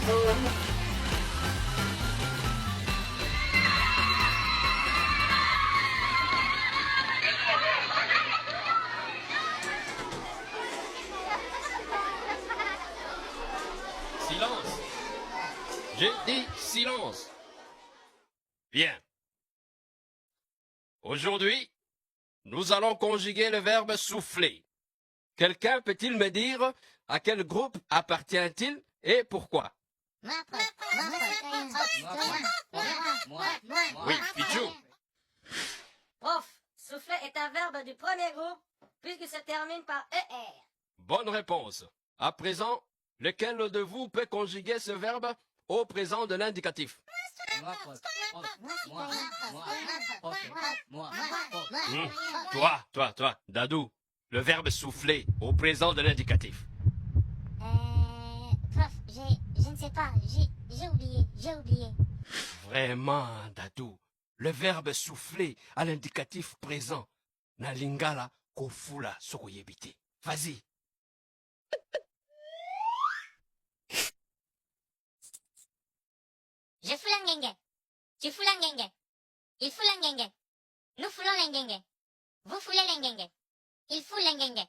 Silence. J'ai dit silence. Bien. Aujourd'hui, nous allons conjuguer le verbe souffler. Quelqu'un peut-il me dire à quel groupe appartient-il et pourquoi? Oui, Pichou. Prof, souffler est un verbe du premier groupe puisqu'il se termine par ER. Bonne réponse. À présent, lequel de vous peut conjuguer ce verbe au présent de l'indicatif? Toi, Dadou. Le verbe souffler au présent de l'indicatif. Prof, je ne sais pas, j'ai oublié. Vraiment, Dadou. Le verbe souffler à l'indicatif présent. Na lingala kofula sokoyebite. Vas-y. Je fous l'engenge. Tu fous l'engenge. Il fout l'engenge. Nous foulons l'engenge. Vous foulez l'engenge. Il fout l'engenge.